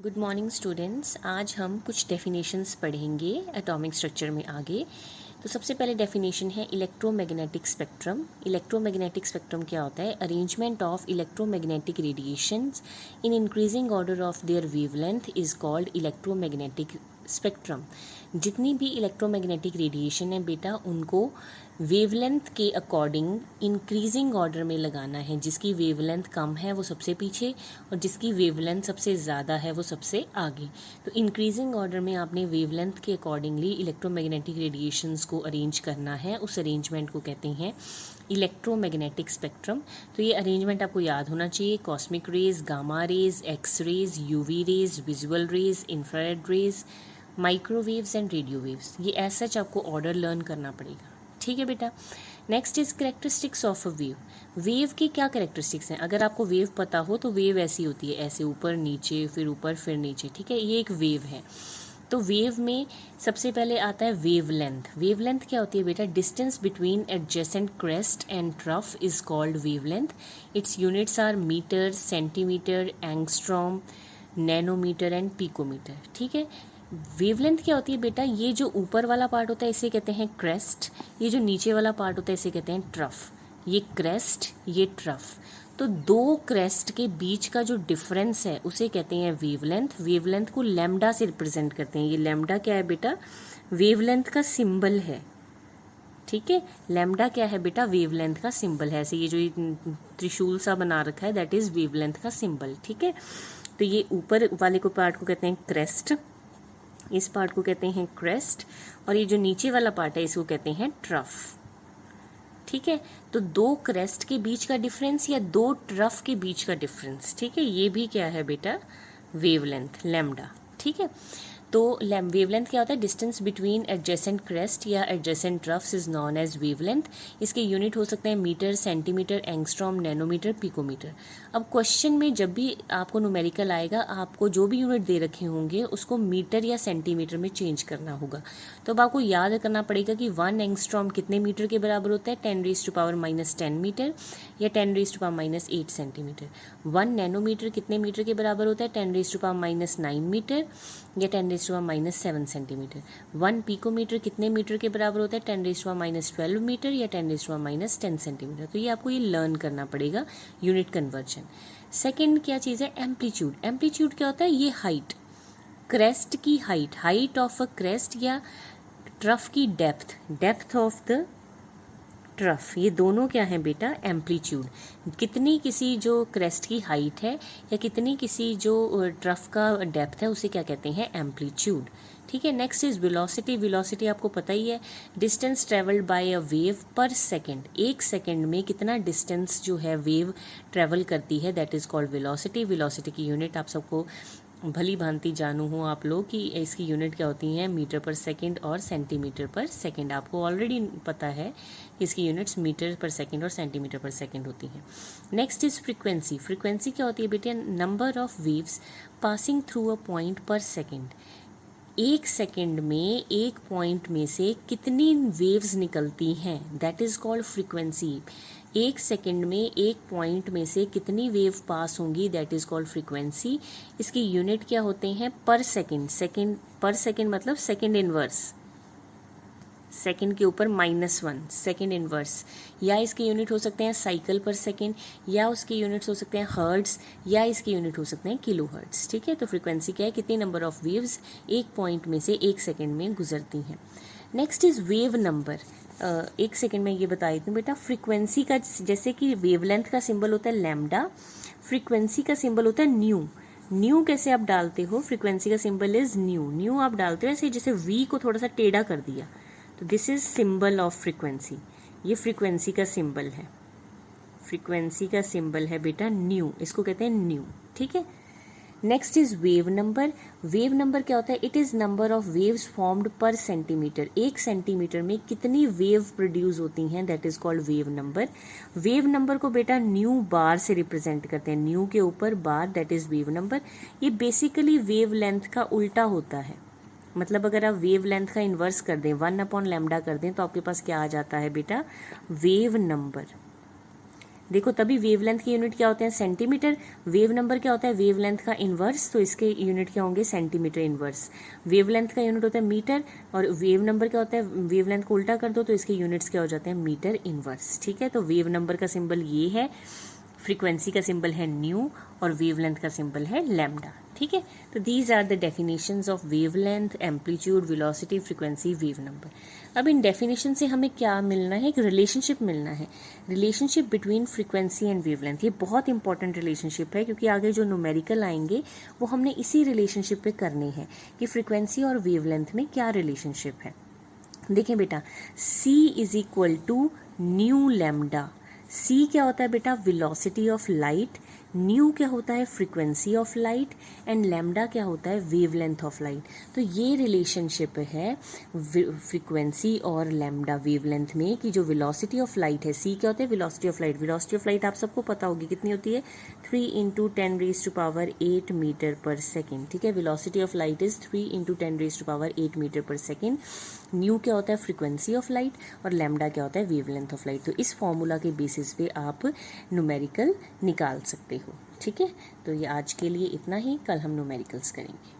Good morning students. आज हम कुछ डेफिनेशंस पढ़ेंगे एटॉमिक स्ट्रक्चर में आगे। तो सबसे पहले डेफिनेशन है इलेक्ट्रोमैग्नेटिक स्पेक्ट्रम। इलेक्ट्रोमैग्नेटिक स्पेक्ट्रम क्या होता है? Arrangement of electromagnetic radiations in increasing order of their wavelength is called electromagnetic spectrum. जितनी भी इलेक्ट्रोमैग्नेटिक रेडिएशन है बेटा, उनको वेवलेंथ के अकॉर्डिंग इंक्रीजिंग ऑर्डर में लगाना है। जिसकी वेवलेंथ कम है वो सबसे पीछे और जिसकी वेवलेंथ सबसे ज़्यादा है वो सबसे आगे। तो इंक्रीजिंग ऑर्डर में आपने वेवलेंथ के अकॉर्डिंगली इलेक्ट्रोमैग्नेटिक रेडिएशंस को अरेंज करना है। उस अरेंजमेंट को कहते हैं इलेक्ट्रोमैग्नेटिक स्पेक्ट्रम। तो ये अरेंजमेंट आपको याद होना चाहिए। Cosmic rays, gamma rays, X rays, UV rays, visual rays, infrared rays, microwaves and radio waves. ये एज सच आपको ऑर्डर लर्न करना पड़ेगा। ठीक है बेटा। Next is characteristics of a wave. Wave की क्या कैरेक्टरिस्टिक्स हैं? अगर आपको वेव पता हो तो वेव ऐसी होती है, ऐसे ऊपर नीचे फिर ऊपर फिर नीचे। ठीक है, ये एक वेव है। तो वेव में सबसे पहले आता है वेवलेंथ। वेवलेंथ क्या होती है बेटा? Distance between adjacent crest and trough is called wavelength. Its units are metre, centimetre, angstrom, nanometre and picometre. ठीक है। वेवलेंथ क्या होती है बेटा? ये जो ऊपर वाला पार्ट होता है इसे कहते हैं क्रेस्ट, ये जो नीचे वाला पार्ट होता है इसे कहते हैं ट्रफ। ये क्रेस्ट, ये ट्रफ। तो दो क्रेस्ट के बीच का जो डिफरेंस है उसे कहते हैं वेवलेंथ। वेवलेंथ को लैम्डा से रिप्रेजेंट करते हैं। ये लैम्डा क्या है बेटा? वेवलेंथ का सिंबल है। ठीक है, लैम्डा क्या है बेटा? वेवलेंथ का सिंबल है। ऐसे ये जो त्रिशूल सा बना रखा है दैट इज वेवलेंथ का सिंबल। ठीक है, तो ये ऊपर वाले को पार्ट को कहते हैं क्रेस्ट, इस पार्ट को कहते हैं क्रेस्ट, और ये जो नीचे वाला पार्ट है इसको कहते हैं ट्रफ। ठीक है, तो दो क्रेस्ट के बीच का डिफरेंस या दो ट्रफ के बीच का डिफरेंस, ठीक है, ये भी क्या है बेटा? Wavelength, lambda. ठीक है, तो वेवलेंथ क्या होता है? डिस्टेंस बिटवीन एडजेसेंट क्रेस्ट या adjacent troughs is known as wavelength. इसके यूनिट हो सकते हैं metre, centimetre, angstrom, nanometre, picometre. अब क्वेश्चन में जब भी आपको न्यूमेरिकल आएगा, आपको जो भी यूनिट दे रखे होंगे उसको मीटर या सेंटीमीटर में चेंज करना होगा। तो अब आपको याद करना पड़ेगा कि 1 एंगस्ट्रॉम कितने मीटर के बराबर होता है? 10⁻⁻10 मीटर या 10⁻⁻8 सेंटीमीटर। 1 नैनोमीटर कितने मीटर के बराबर होता है? 10⁻⁹ मीटर या 10⁻⁷ सेंटीमीटर। 1 पिकोमीटर कितने मीटर के बराबर होता है? 10⁻12 मीटर या 10⁻10 सेंटीमीटर। तो ये आपको ये लर्न करना पड़ेगा, यूनिट कन्वर्जन। सेकेंड क्या चीज़ है? एम्पलीट्यूड। एम्पलीट्यूड क्या होता है? ये हाइट, क्रेस्ट की height, height of a crest या ट्रफ की depth, depth of the trough, ये दोनों क्या है बेटा? एम्पलीट्यूड। कितनी किसी जो क्रेस्ट की हाइट है या कितनी किसी जो ट्रफ का डेप्थ है उसे क्या कहते हैं? एम्पलीट्यूड। ठीक है, नेक्स्ट इज वेलोसिटी। वेलोसिटी आपको पता ही है, distance travelled by a wave पर सेकंड। एक सेकंड में कितना डिस्टेंस जो है वेव ट्रेवल करती है that is called velocity. Velocity की यूनिट आप सबको भली भांति जानू हो आप लोग कि इसकी यूनिट क्या होती हैं, मीटर पर सेकंड और सेंटीमीटर पर सेकंड। आपको ऑलरेडी पता है कि इसकी यूनिट्स मीटर पर सेकंड और सेंटीमीटर पर सेकंड होती हैं। Next is frequency. फ्रीक्वेंसी क्या होती है बेटे? Number of waves passing through a point पर सेकंड। एक सेकंड में एक पॉइंट में से कितनी वेव्स निकलती हैं दैट इज कॉल्ड फ्रीक्वेंसी। एक सेकंड में एक पॉइंट में से कितनी वेव पास होंगी दैट इज कॉल्ड फ्रीक्वेंसी। इसकी यूनिट क्या होते हैं? पर सेकंड। सेकंड पर सेकंड मतलब सेकंड इनवर्स, सेकंड के ऊपर -1 सेकंड इनवर्स। या इसके यूनिट हो सकते हैं साइकिल पर सेकंड, या उसके यूनिट्स हो सकते हैं हर्ट्स, या इसके यूनिट हो सकते हैं किलो हर्ट्स। ठीक है, तो फ्रीक्वेंसी क्या है? कितनी नंबर ऑफ वेव्स एक पॉइंट में से एक सेकंड में गुजरती हैं। Next is wave number. एक सेकंड में ये बता देती हूँ बेटा। फ्रीक्वेंसी का जैसे कि वेवलेंथ का सिंबल होता है लैम्डा, फ्रीक्वेंसी का सिंबल होता है न्यू। न्यू कैसे आप डालते हो? फ्रीक्वेंसी का सिंबल इज न्यू। न्यू आप डालते हो ऐसे जैसे वी को थोड़ा सा टेढ़ा कर दिया, तो this is symbol of frequency. ये फ्रीक्वेंसी का सिंबल है, फ्रीक्वेंसी का सिंबल है बेटा न्यू, इसको कहते हैं न्यू। ठीक है, next is wave number. Wave number क्या होता है? It is number of waves formed पर सेंटीमीटर। एक सेंटीमीटर में कितनी वेव प्रोड्यूस होती हैं that is called wave number. Wave number को बेटा न्यू बार से रिप्रेजेंट करते हैं, न्यू के ऊपर बार दैट इज वेव नंबर। ये बेसिकली वेव लेंथ का उल्टा होता है। मतलब अगर आप वेव लेंथ का इन्वर्स कर दें, 1/λ कर दें, तो आपके पास क्या आ जाता है बेटा? Wave number. देखो तभी वेवलेंथ के यूनिट क्या होते हैं, सेंटीमीटर। वेव नंबर क्या होता है, वेवलेंथ का इनवर्स, तो इसके यूनिट क्या होंगे, सेंटीमीटर इनवर्स। वेवलेंथ का यूनिट होता है मीटर, और वेव नंबर क्या होता है, वेवलेंथ को उल्टा कर दो तो इसके यूनिट्स क्या हो जाते हैं, मीटर इनवर्स। ठीक है, तो वेव नंबर का सिंबल ये है, फ्रीक्वेंसी का सिंबल है न्यू, और वेवलेंथ का सिंबल है लैम्डा। ठीक है, तो these are the definitions of wavelength, amplitude, velocity, frequency, wave number. अब इन डेफिनेशन से हमें क्या मिलना है, एक रिलेशनशिप मिलना है, relationship between frequency and wavelength. ये बहुत इंपॉर्टेंट रिलेशनशिप है, क्योंकि आगे जो न्यूमेरिकल आएंगे वो हमने इसी रिलेशनशिप पे करने हैं कि फ्रीक्वेंसी और वेवलेंथ में क्या रिलेशनशिप है। देखें बेटा, C is equal to nu lambda. C क्या होता है बेटा, वेलोसिटी ऑफ लाइट, न्यू क्या होता है, frequency of light, and lambda क्या होता है, वेवलेंथ ऑफ लाइट। तो ये रिलेशनशिप है फ्रीक्वेंसी और लैम्डा वेवलेंथ में, कि जो वेलोसिटी ऑफ लाइट है, C क्या होता है, velocity of light. Velocity of light आप सबको पता होगी कितनी होती है, 3 × 10⁻8 मीटर पर सेकेंड। ठीक है, velocity of light is 3 × 10⁻8 metre per second. Nu क्या होता है, फ्रीक्वेंसी ऑफ लाइट, और लैम्डा क्या होता है, वेवलेंथ ऑफ लाइट। तो इस फॉर्मूला के बेसिस पे आप न्यूमेरिकल निकाल सकते हो। ठीक है, तो ये आज के लिए इतना ही, कल हम न्यूमेरिकल्स करेंगे।